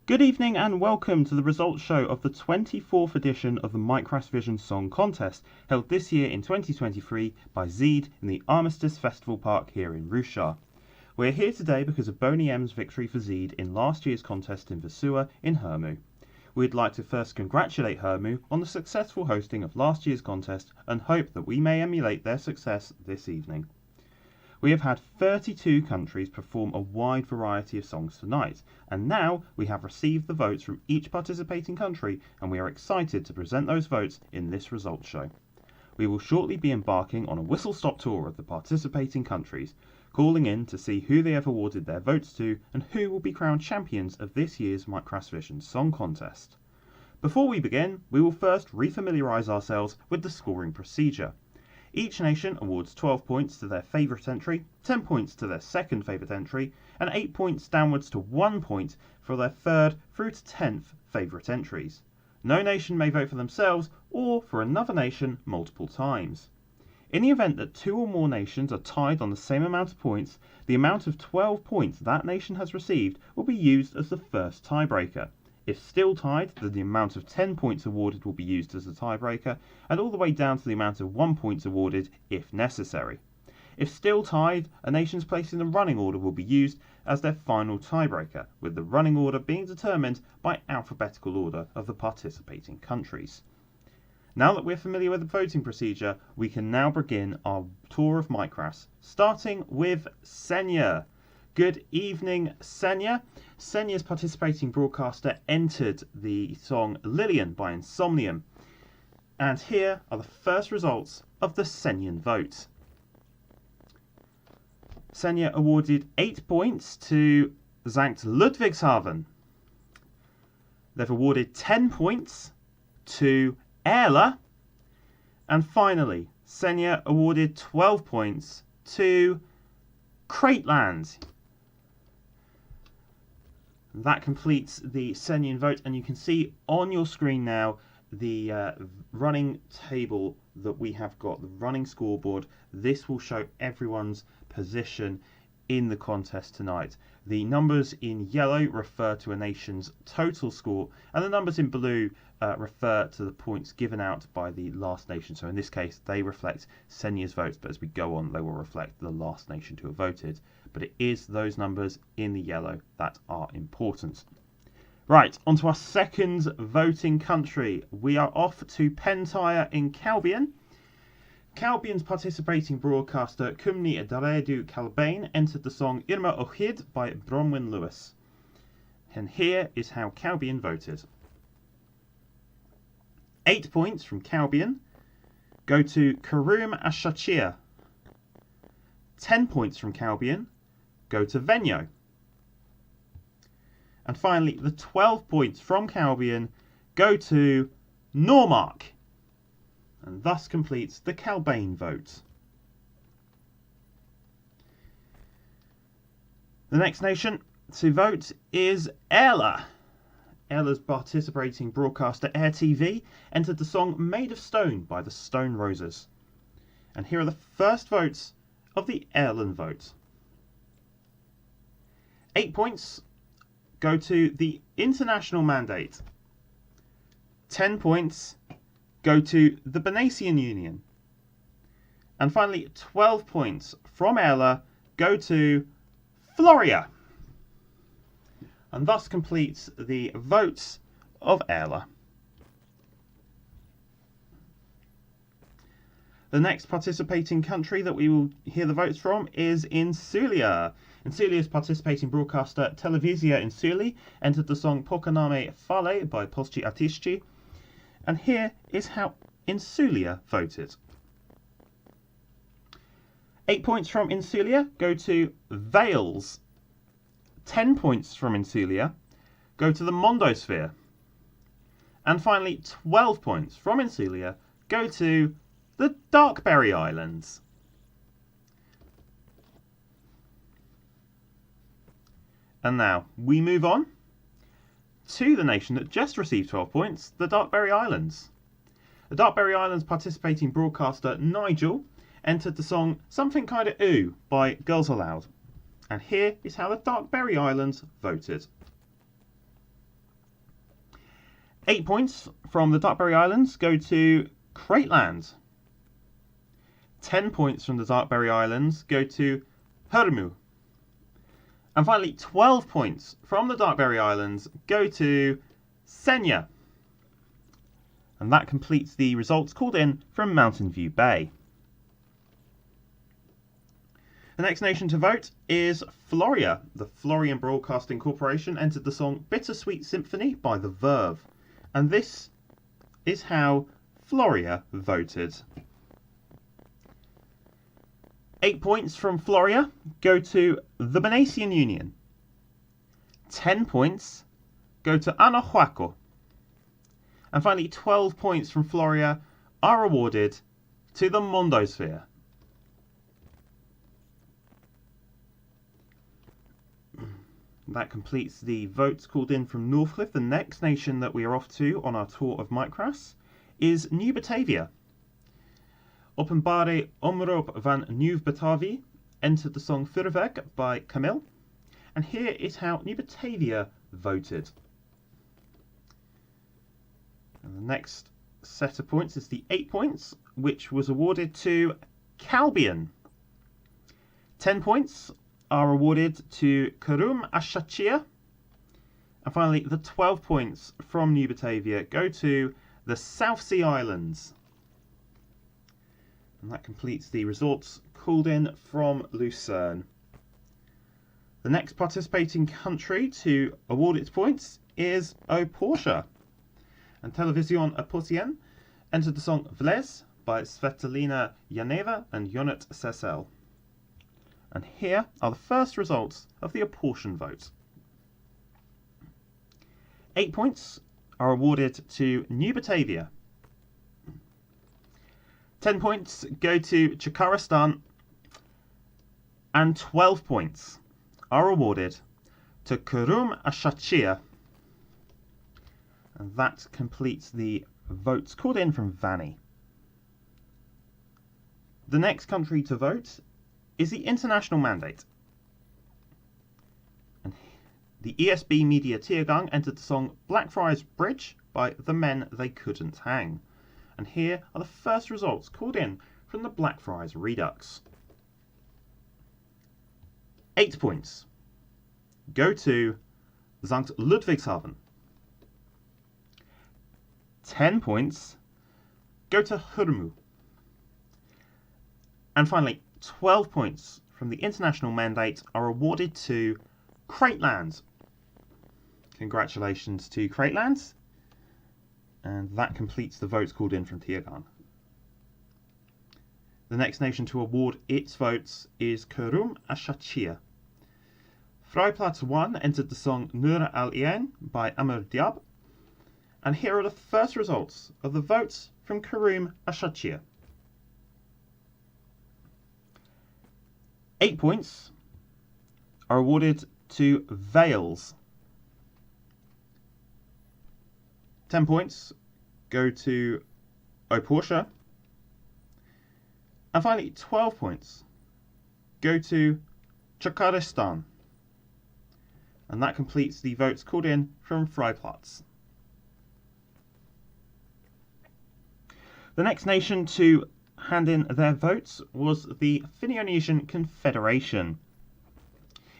Good evening and welcome to the results show of the 24th edition of the Micrasvision Song Contest, held this year in 2023 by Zeed in the Armistice Festival Park here in Rusjar. We're here today because of Boney M's victory for Zeed in last year's contest in Vassua in Hermu. We'd like to first congratulate Hermu on the successful hosting of last year's contest and hope that we may emulate their success this evening. We have had 32 countries perform a wide variety of songs tonight, and now we have received the votes from each participating country, and we are excited to present those votes in this results show. We will shortly be embarking on a whistle-stop tour of the participating countries, calling in to see who they have awarded their votes to and who will be crowned champions of this year's Micrasvision Song Contest. Before we begin, we will first refamiliarise ourselves with the scoring procedure. Each nation awards 12 points to their favourite entry, 10 points to their second favourite entry, and 8 points downwards to 1 point for their third through to 10th favourite entries. No nation may vote for themselves or for another nation multiple times. In the event that 2 or more nations are tied on the same amount of points, the amount of 12 points that nation has received will be used as the first tiebreaker. If still tied, then the amount of 10 points awarded will be used as the tiebreaker, and all the way down to the amount of 1 point awarded if necessary. If still tied, a nation's place in the running order will be used as their final tiebreaker, with the running order being determined by alphabetical order of the participating countries. Now that we're familiar with the voting procedure, we can now begin our tour of Micras, starting with Senya. Good evening, Senya. Senya's participating broadcaster entered the song Lillian by Insomnium. And here are the first results of the Senyan vote. Senya awarded 8 points to Sankt Ludwigshafen. They've awarded 10 points to Erla. And finally, Senya awarded 12 points to Crateland. That completes the Senyan vote, and you can see on your screen now the running table that we have got, the running scoreboard. This will show everyone's position in the contest tonight. The numbers in yellow refer to a nation's total score, and the numbers in blue refer to the points given out by the last nation. So in this case, they reflect Senya's votes, but as we go on, they will reflect the last nation to have voted. But it is those numbers in the yellow that are important. Right, on to our second voting country. We are off to Pentire in Calbian. Calbian's participating broadcaster Cymni Daredu Calbain entered the song Irma Ochid by Bronwyn Lewis. And here is how Calbian voted. 8 points from Calbian go to Karum Ashachir. 10 points from Calbian go to Venyo. And finally, the 12 points from Calbian go to Normark. And thus completes the Calbain vote. The next nation to vote is Erla. Erla's participating broadcaster Air TV entered the song Made of Stone by the Stone Roses. And here are the first votes of the Erlan vote. 8 points go to the International Mandate. 10 points go to the Banasian Union. And finally, 12 points from Erla go to Floria. And thus completes the votes of Erla. The next participating country that we will hear the votes from is Insulia. Insulia's participating broadcaster Telewizja Insuli entered the song Pokonamy Fale by Polscy Artyści. And here is how Insulia voted. 8 points from Insulia go to Wales. 10 points from Insulia go to the Mondosphere. And finally, 12 points from Insulia go to the Darkberry Islands. And now we move on to the nation that just received 12 points, the Darkberry Islands. The Darkberry Islands participating broadcaster Nigel entered the song Something Kinda Ooh by Girls Aloud. And here is how the Darkberry Islands voted. 8 points from the Darkberry Islands go to Crateland. 10 points from the Darkberry Islands go to Hurmu. And finally, 12 points from the Darkberry Islands go to Senya. And that completes the results called in from Mountain View Bay. The next nation to vote is Floria. The Florian Broadcasting Corporation entered the song Bittersweet Symphony by The Verve. And this is how Floria voted. 8 points from Floria go to the Banasian Union. 10 points go to Anahuaco. And finally, 12 points from Floria are awarded to the Mondosphere. That completes the votes called in from Northcliffe. The next nation that we are off to on our tour of Micras is New Batavia. Openbare Omroep van Nieuw Batavi entered the song Vuurwerk by Camille. And here is how New Batavia voted. And the next set of points is the 8 points, which was awarded to Calbian. 10 points are awarded to Kurum Ashachia. And finally, the 12 points from New Batavia go to the South Sea Islands. And that completes the results called in from Lucerne. The next participating country to award its points is Oporscha. And Television Opotien entered the song Vles by Svetlana Yaneva and Yonet Sessel. And here are the first results of the apportion vote. 8 points are awarded to New Batavia. 10 points go to Chakaristan. And 12 points are awarded to Kurum Ashachia. And that completes the votes called in from Vanni. The next country to vote is the international mandate. And the ESB Media Tiergang entered the song Blackfriars Bridge by The Men They Couldn't Hang. And here are the first results called in from the Blackfriars Redux. 8 points go to St. Ludwigshaven. 10 points go to Hurmu. And finally, 12 points from the international mandate are awarded to Crateland. Congratulations to Crateland. And that completes the votes called in from Tiergan. The next nation to award its votes is Kurum Ashachia. Vrijplaats 1 entered the song Nur al-Ien by Amr Diab. And here are the first results of the votes from Kurum Ashachia. 8 points are awarded to Vales. 10 points go to Oporscha. And finally, 12 points go to Chakaristan. And that completes the votes called in from Vrijplaats. The next nation to hand in their votes was the Finno-Indonesian Confederation.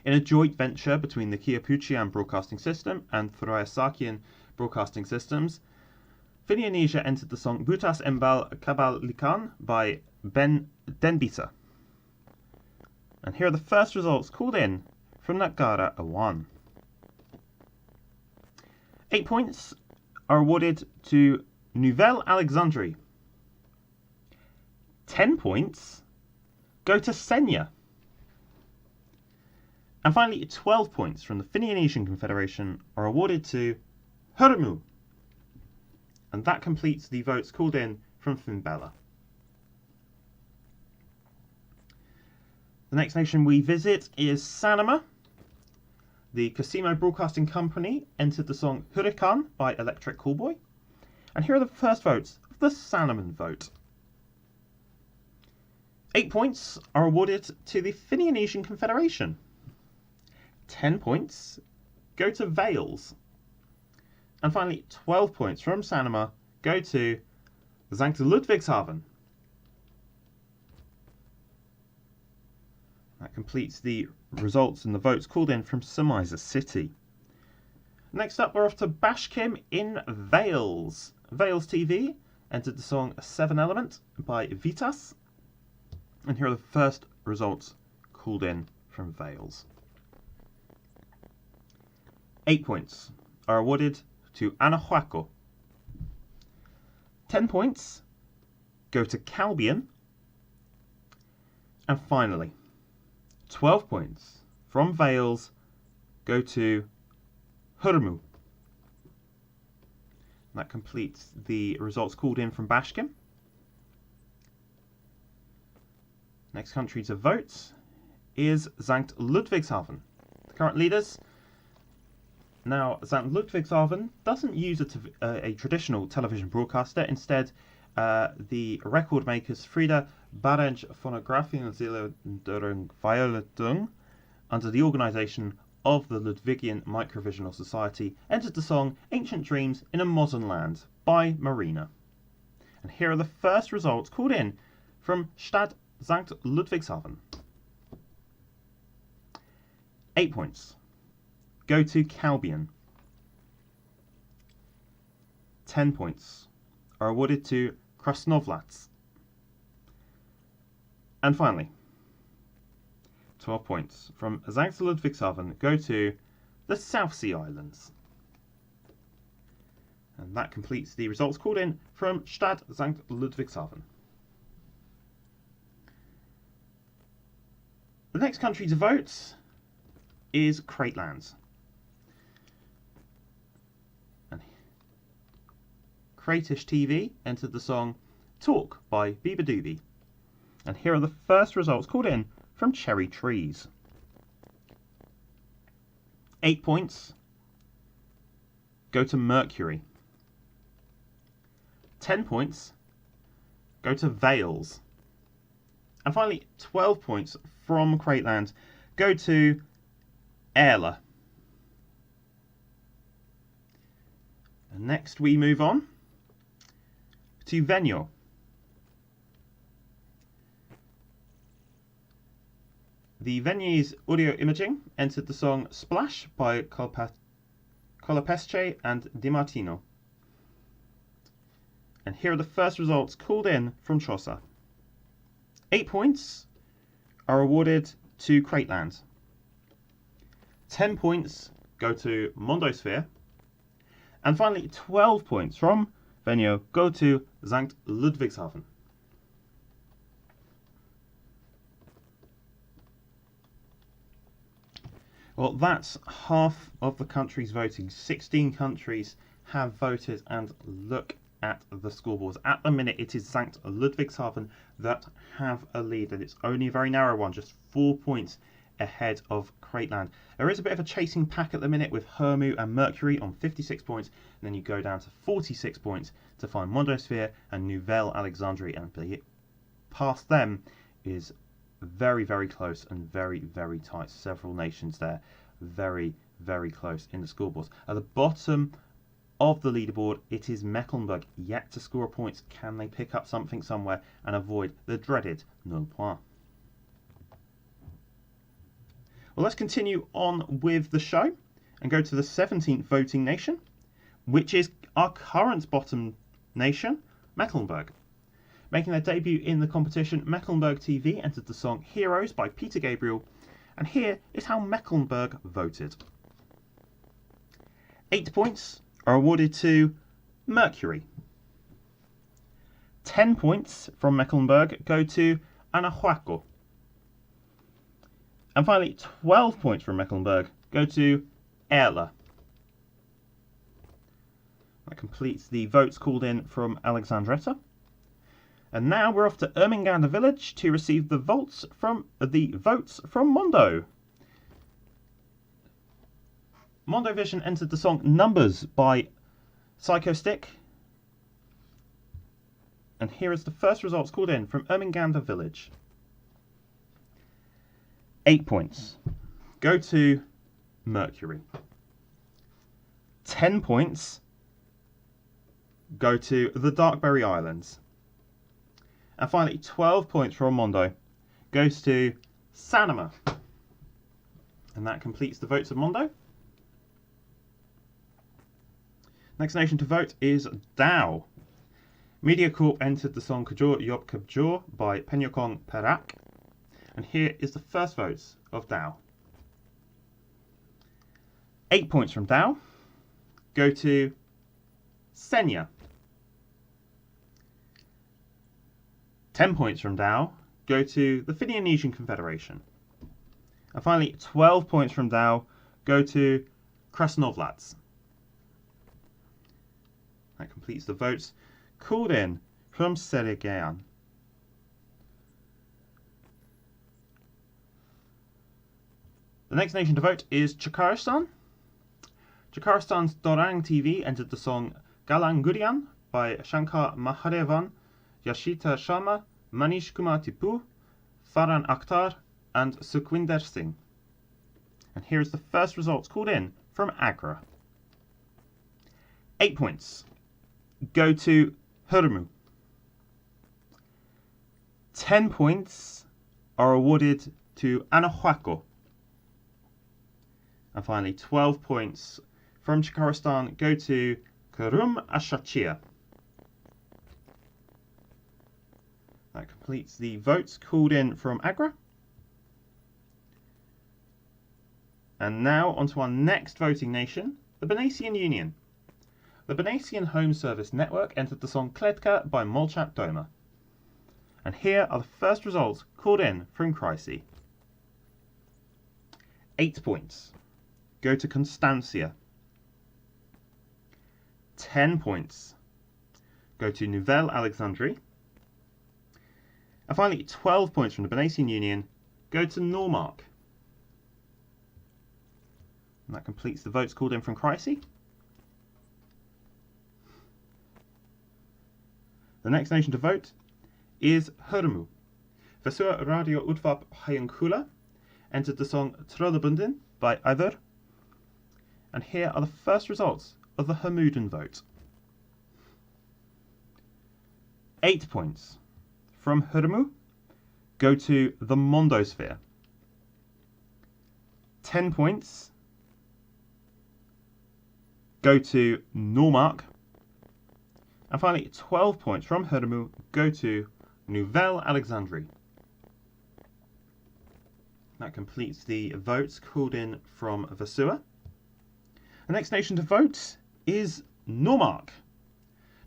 In a joint venture between the Kiapuchian Broadcasting System and Throyasakian Broadcasting Systems, Finno-Indonesia entered the song Butas Embal Kabalikan by Ben Denbisa. And here are the first results called in from Negara Awan. 8 points are awarded to Nouvelle Alexandrie. 10 points go to Senya. And finally, 12 points from the Finno-Indonesian Confederation are awarded to Hurmu. And that completes the votes called in from Finbella. The next nation we visit is Sanoma. The Cosimo Broadcasting Company entered the song Hurricane by Electric Callboy. And here are the first votes of the Sanoma vote. 8 points are awarded to the Finno-Indonesian Confederation. 10 points go to Vales. And finally, 12 points from Sanoma go to Sankt Ludwigshafen. That completes the results and the votes called in from Surmiser City. Next up, we're off to Bashkim in Wales. Wales TV entered the song Seven Element by Vitas. And here are the first results called in from Wales. 8 points are awarded to Anahuaco. 10 points go to Calbion. And finally, 12 points from Wales go to Hurmu. That completes the results called in from Bashkim. Next country to vote is Sankt Ludwigshafen. The current leaders. Now, Sankt Ludwigshafen doesn't use a traditional television broadcaster. Instead, the record makers Frieda Barenj Phonographian Violetung, under the organisation of the Ludwigian Micrasvision Society, entered the song Ancient Dreams in a Modern Land by Marina. And here are the first results called in from Stad Sankt Ludwigshafen. 8 points go to Calbion. 10 points are awarded to Krasnovlats. And finally, 12 points from Sankt Ludwigshafen go to the South Sea Islands. And that completes the results called in from Stad Sankt Ludwigshafen. The next country to vote is Crateland. And Craytish TV entered the song Talk by Biba Doobie. And here are the first results called in from Cherry Trees. 8 points go to Mercury. 10 points go to Vales. And finally, 12 points from Crateland go to Erla. And next we move on to Venio. The Vegnese Audio Imaging entered the song Splash by Colapesce and Di Martino. And here are the first results called in from Chosa. 8 points are awarded to Crateland. 10 points go to Mondosphere. And finally, 12 points from Venio go to Sankt Ludwigshafen. Well, that's half of the countries voting. 16 countries have voted, and look at the scoreboards. At the minute, it is Sankt Ludwigshafen that have a lead, and it's only a very narrow one, just 4 points ahead of Crateland. There is a bit of a chasing pack at the minute with Hermu and Mercury on 56 points, and then you go down to 46 points to find Mondosphere and Nouvelle Alexandrie, and past them is very, very close and very, very tight. Several nations there, very, very close in the scoreboards. At the bottom of the leaderboard, it is Mecklenburg, yet to score points. Can they pick up something somewhere and avoid the dreaded nul point? Well, let's continue on with the show and go to the 17th voting nation, which is our current bottom nation, Mecklenburg. Making their debut in the competition, Mecklenburg TV entered the song Heroes by Peter Gabriel, and here is how Mecklenburg voted. 8 points are awarded to Mercury. 10 points from Mecklenburg go to Anahuaco. And finally, 12 points from Mecklenburg go to Erla. That completes the votes called in from Alexandretta. And now we're off to Ermengarde village to receive the votes from Mondo. Mondovision entered the song Numbers by Psycho Stick. And here is the first results called in from Ermengarde village. 8 points go to Mercury. 10 points go to the Darkberry Islands. And finally, 12 points from Mondo goes to Sanoma. And that completes the votes of Mondo. Next nation to vote is Dao. MediaCorp entered the song Kajor Yop Kabjor by Penyokong Perak. And here is the first vote of Dao. 8 points from Dao go to Senya. 10 points from Dao go to the Finianesian Confederation. And finally, 12 points from Dao go to Krasnovlats. That completes the votes called in from Seregean. The next nation to vote is Chakaristan. Chakaristan's Dorang TV entered the song Galangurian by Shankar Mahadevan, Yashita Sharma, Manish Kumar Tipu, Farhan Akhtar and Sukhwinder Singh. And here is the first results called in from Agra. 8 points go to Hurmu. 10 points are awarded to Anahuaco. And finally, 12 points from Chakaristan go to Kurum Ashachia. That completes the votes called in from Agra. And now onto our next voting nation, the Bernasian Union. The Bernasian Home Service Network entered the song Kledka by Molchat Doma. And here are the first results called in from Chrysi. 8 points go to Constancia. 10 points go to Nouvelle Alexandrie. And finally, 12 points from the Bernasian Union go to Normark. And that completes the votes called in from Chrysi. The next nation to vote is Hurmu. Vesua Radio Udvap Hayankula entered the song Trollebundin by Iver. And here are the first results of the Hermudan vote. 8 points from Hurmu go to the Mondosphere. 10 points go to Normark. And finally, 12 points from Hurmu go to Nouvelle Alexandrie. That completes the votes called in from Vesua. The next nation to vote is Normark.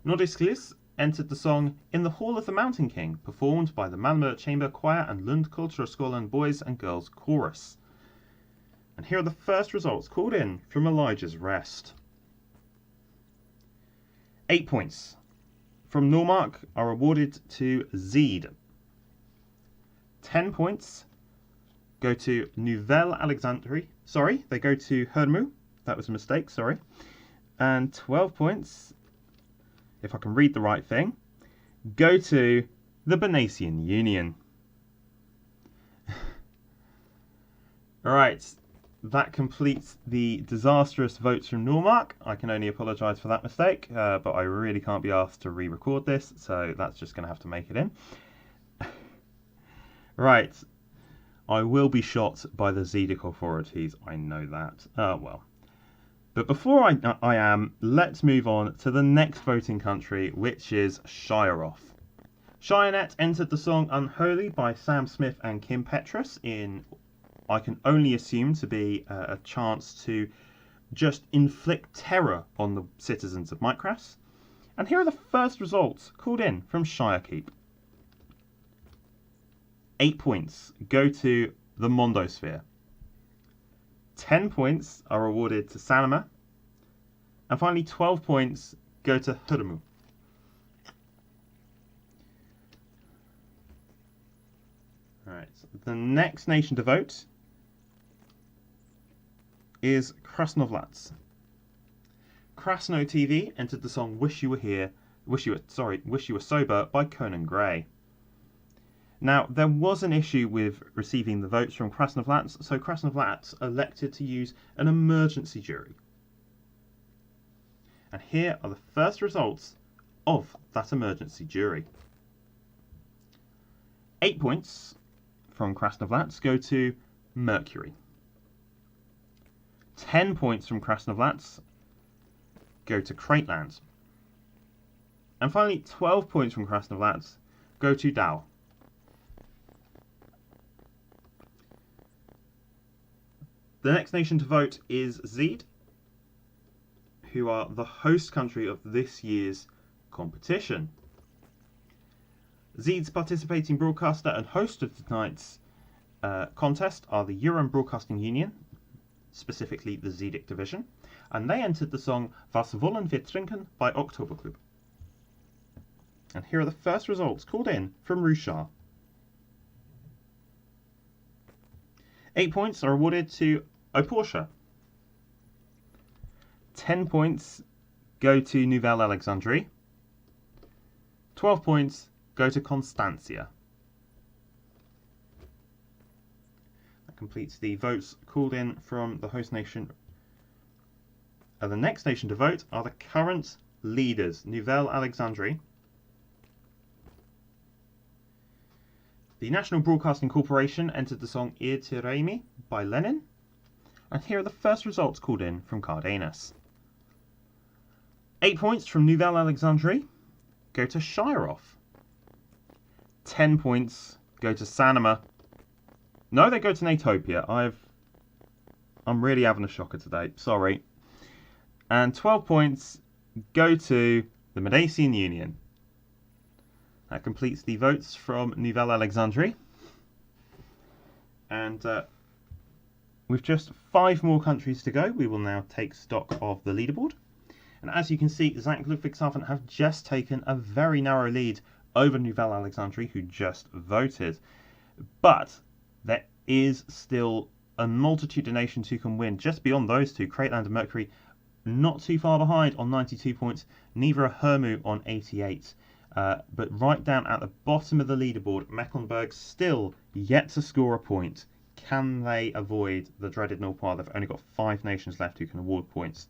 Nordisklis entered the song In the Hall of the Mountain King, performed by the Malmö Chamber Choir and Lund Kulturskolan Boys and Girls Chorus. And here are the first results called in from Elijah's Rest. 8 points from Normark are awarded to Zeed. 10 points go to Nouvelle Alexandrie. Sorry, they go to Hurmu. That was a mistake, sorry. And 12 points, if I can read the right thing, go to the Bernasian Union. Alright, that completes the disastrous votes from Normark. I can only apologise for that mistake, but I really can't be asked to re-record this, so that's just going to have to make it in. Right, I will be shot by the Zedic authorities, I know that. Well. But before I am, let's move on to the next voting country, which is Shireoff. Shirenet entered the song Unholy by Sam Smith and Kim Petras in, I can only assume to be a chance to just inflict terror on the citizens of Micras. And here are the first results called in from Shirekeep. 8 points go to the Mondosphere. 10 points are awarded to Sanoma. And finally, 12 points go to Hurmu. Alright, so the next nation to vote is Krasnovlats. Krasno TV entered the song Wish You Were Sober by Conan Gray. Now, there was an issue with receiving the votes from Krasnovlats, so Krasnovlats elected to use an emergency jury. And here are the first results of that emergency jury. 8 points from Krasnoyarsk go to Mercury. 10 points from Krasnoyarsk go to Crateland. And finally, 12 points from Krasnoyarsk go to Dow. The next nation to vote is Zed, who are the host country of this year's competition. Zed's participating broadcaster and host of tonight's contest are the Uran Broadcasting Union, specifically the Zedic division, and they entered the song Was wollen wir trinken by Oktoberklub. And here are the first results called in from Rusjar. 8 points are awarded to Oporsha. 10 points go to Nouvelle Alexandrie. 12 points go to Constancia. That completes the votes called in from the host nation. The next nation to vote are the current leaders, Nouvelle Alexandrie. The National Broadcasting Corporation entered the song Ir Tiremi by Lenin. And here are the first results called in from Cardenas. 8 points from Nouvelle Alexandrie go to Shirov. 10 points go to Sanoma. No, they go to Natopia. I'm really having a shocker today. Sorry. And 12 points go to the Micrasvision Union. That completes the votes from Nouvelle Alexandrie. And with just 5 more countries to go, we will now take stock of the leaderboard. And as you can see, St. Ludwigshafen have just taken a very narrow lead over Nouvelle Alexandrie, who just voted. But there is still a multitude of nations who can win. Just beyond those two, Crateland and Mercury not too far behind on 92 points, neither are Hermu on 88. But right down at the bottom of the leaderboard, Mecklenburg still yet to score a point. Can they avoid the dreaded Nord-Poir? They've only got 5 nations left who can award points.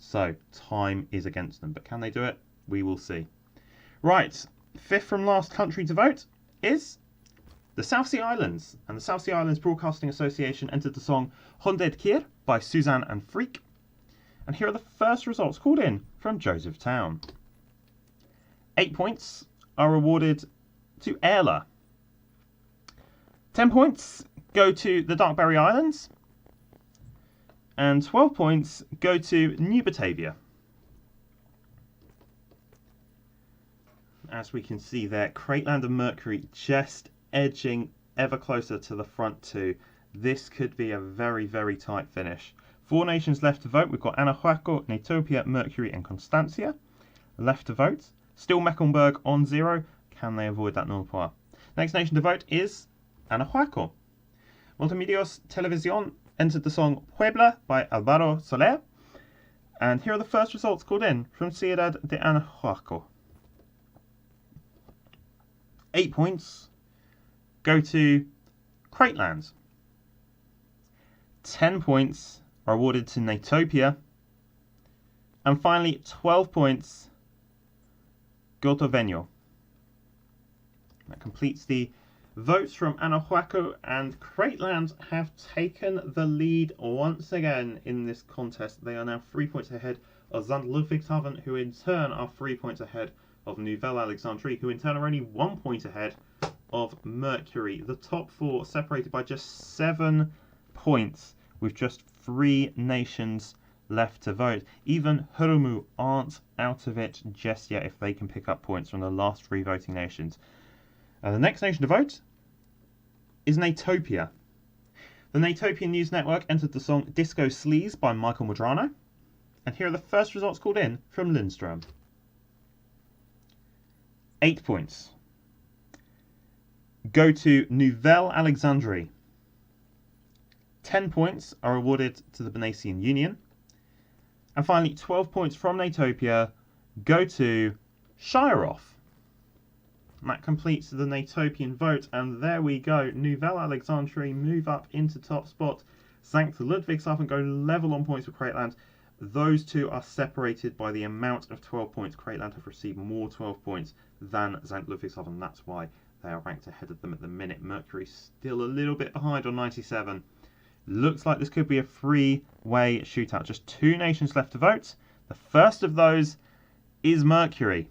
So time is against them. But can they do it? We will see. Right, 5th from last country to vote is the South Sea Islands. And the South Sea Islands Broadcasting Association entered the song Honderd Keer by Suzanne and Freek. And here are the first results called in from Josephtown. 8 points are awarded to Erla. 10 points go to the Darkberry Islands. And 12 points go to New Batavia. As we can see there, Crateland and Mercury just edging ever closer to the front two. This could be a very, very tight finish. 4 nations left to vote. We've got Anahuaco, Natopia, Mercury and Constancia left to vote. Still Mecklenburg on 0. Can they avoid that Nord-Poir? Next nation to vote is Anahuaco. Multimedios Televisión entered the song Puebla by Álvaro Soler. And here are the first results called in from Ciudad de Anahuaco. 8 points go to Crateland. 10 points are awarded to Natopia. And finally, 12 points go to Venio. That completes the votes from Anahuaco, and Crateland have taken the lead once again in this contest. They are now 3 points ahead of St. Ludwigshafen, who in turn are 3 points ahead of Nouvelle Alexandrie, who in turn are only 1 point ahead of Mercury. The top 4 separated by just 7 points, with just 3 nations left to vote. Even Hurumu aren't out of it just yet if they can pick up points from the last 3 voting nations. The next nation to vote is Natopia. The Natopian News Network entered the song Disco Sleaze by Michael Medrano. And here are the first results called in from Lindström. 8 points go to Nouvelle Alexandrie. 10 points are awarded to the Micrasvision Union. And finally, 12 points from Natopia go to Shirov. And that completes the Natopian vote, and there we go. Nouvelle Alexandrie move up into top spot. St. Ludwigshafen go level on points with Crateland. those two are separated by the amount of 12 points. Creatland have received more 12 points than St. Ludwigshafen. That's why they are ranked ahead of them at the minute. Mercury still a little bit behind on 97. Looks like this could be a three-way shootout. Just two nations left to vote. The first of those is Mercury.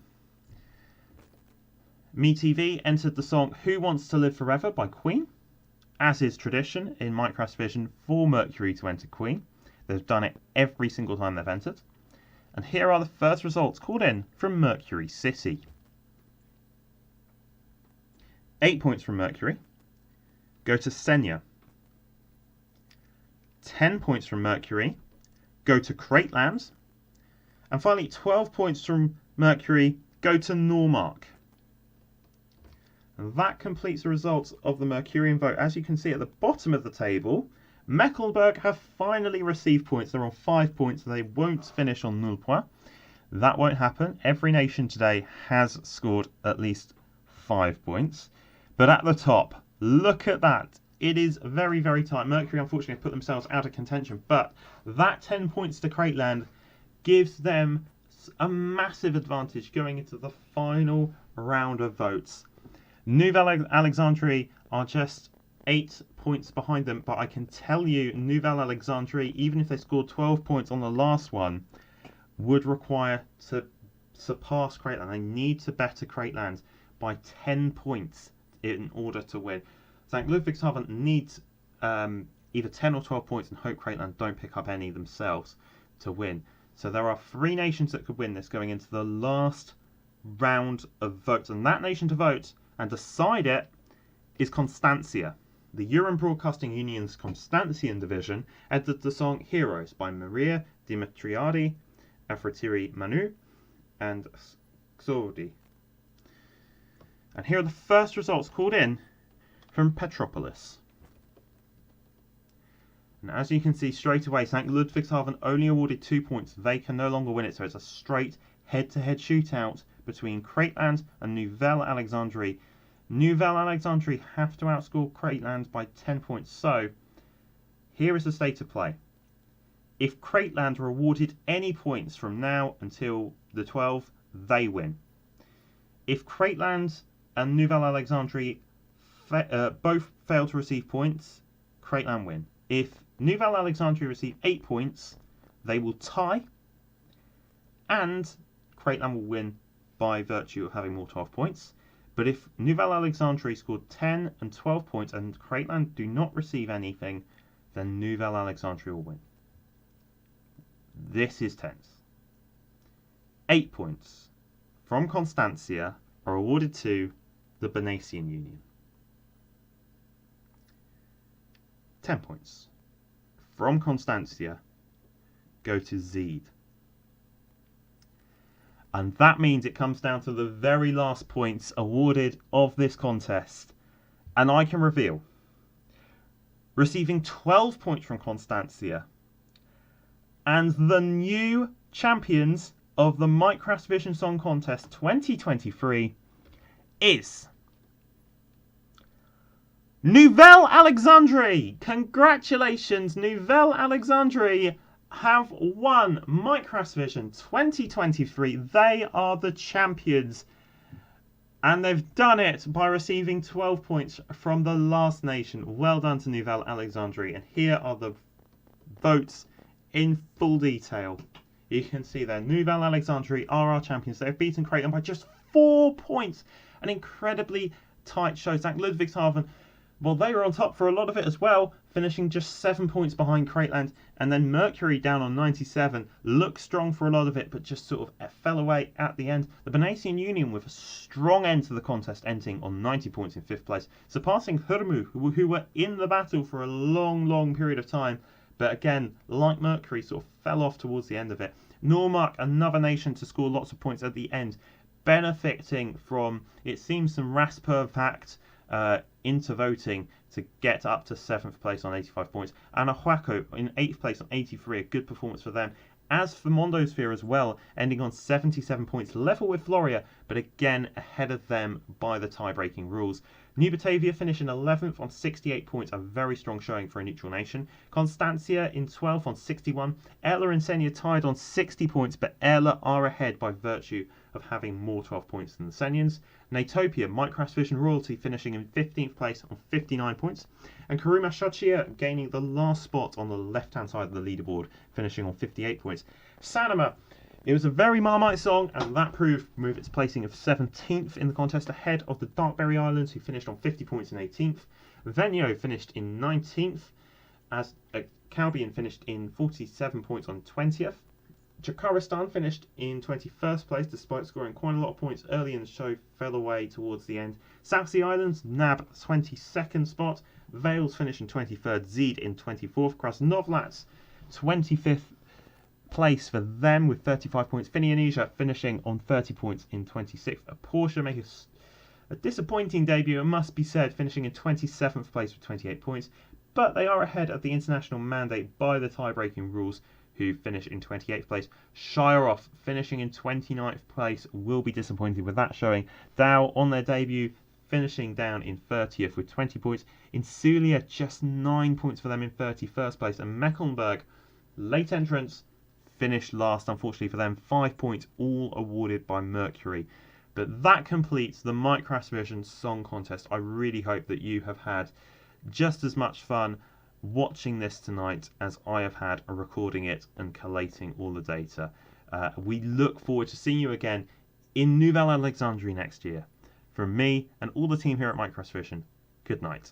MeTV entered the song Who Wants to Live Forever by Queen, as is tradition in Micrasvision for Mercury to enter Queen. They've done it every single time they've entered. And here are the first results called in from Mercury City. 8 points from Mercury go to Senya. 10 points from Mercury go to Creatland. And finally, 12 points from Mercury go to Normark. And that completes the results of the Mercurian vote. As you can see at the bottom of the table, Mecklenburg have finally received points. They're on 5 points. They won't finish on 0 points. That won't happen. Every nation today has scored at least 5 points. But at the top, look at that. It is very, very tight. Mercury, unfortunately, have put themselves out of contention. But that 10 points to Creatland gives them a massive advantage going into the final round of votes. Nouvelle Alexandrie are just 8 points behind them, but I can tell you Nouvelle Alexandrie, even if they scored 12 points on the last one, would require to surpass Creatland. They need to better Creatland by 10 points in order to win. St. Ludwigshafen needs either 10 or 12 points and hope Creatland don't pick up any themselves to win. So there are 3 nations that could win this going into the last round of votes. And that nation to vote and decide it is Constantia. The Uran Broadcasting Union's Constantian division entered the song Heroes by Maria Dimitriadi, Afratiri Manu, and Xordi. And here are the first results called in from Petropolis. And as you can see straight away, St. Ludwigshafen only awarded 2 points. They can no longer win it, so it's a straight head-to-head shootout between Creatland and Nouvelle Alexandrie. Nouvelle Alexandrie have to outscore Creatland by 10 points. So, here is the state of play. If Creatland are awarded any points from now until the 12, they win. If Creatland and Nouvelle Alexandrie both fail to receive points, Creatland win. If Nouvelle Alexandrie receive 8 points, they will tie, and Creatland will win by virtue of having more 12 points. But if Nouvelle Alexandrie scored 10 and 12 points and Creatland do not receive anything, then Nouvelle Alexandrie will win. This is tense. 8 points from Constantia are awarded to the Bernaysian Union. 10 points from Constantia go to Zed. And that means it comes down to the very last points awarded of this contest. And I can reveal, receiving 12 points from Constantia, and the new champions of the Micrasvision Song Contest 2023 is Nouvelle Alexandrie. Congratulations, Nouvelle Alexandrie have won Micrasvision 2023. They are the champions, and they've done it by receiving 12 points from the last nation. Well done to Nouvelle Alexandrie. And here are the votes in full detail. You can see there, Nouvelle Alexandrie are our champions. They've beaten Creatland by just 4 points. An incredibly tight show. St. Ludwigshafen, well, they were on top for a lot of it as well, finishing just 7 points behind Creatland. And then Mercury down on 97, looked strong for a lot of it, but just sort of fell away at the end. The Bernaysian Union with a strong end to the contest, ending on 90 points in 5th place, surpassing Hurmu, who were in the battle for a long, long period of time. But again, like Mercury, sort of fell off towards the end of it. Normark, another nation to score lots of points at the end, benefiting from, it seems, some Raspervact into voting to get up to 7th place on 85 points. And Ahuaco in 8th place on 83, a good performance for them. As for Mondosphere as well, ending on 77 points, level with Floria, but again ahead of them by the tie-breaking rules. New Batavia finished in 11th on 68 points, a very strong showing for a neutral nation. Constancia in 12th on 61. Erla and Senya tied on 60 points, but Erla are ahead by virtue of having more 12 points than the Senyans. Natopia, Micrasvision Royalty finishing in 15th place on 59 points. And Karuma Shachia gaining the last spot on the left-hand side of the leaderboard, finishing on 58 points. Sanoma, it was a very Marmite song, and that proved move its placing of 17th in the contest, ahead of the Darkberry Islands, who finished on 50 points in 18th. Venio finished in 19th, as Calbian finished in 47 points on 20th. Jakaristan finished in 21st place, despite scoring quite a lot of points early in the show, fell away towards the end. South Sea Islands nabbed 22nd spot. Vales finished in 23rd, Zed in 24th. Krasnovlats 25th place for them with 35 points. Finionesia finishing on 30 points in 26th. Porsche make a disappointing debut, it must be said, finishing in 27th place with 28 points, but they are ahead of the international mandate by the tie-breaking rules, who finish in 28th place. Shireoff finishing in 29th place will be disappointed with that showing. Dow on their debut finishing down in 30th with 20 points. Insulia just 9 points for them in 31st place, and Mecklenburg, late entrants, finished last, unfortunately for them, 5 points, all awarded by Mercury. But that completes the Micrasvision Song Contest. I really hope that you have had just as much fun watching this tonight as I have had recording it and collating all the data. We look forward to seeing you again in Nouvelle Alexandrie next year. From me and all the team here at Micrasvision, good night.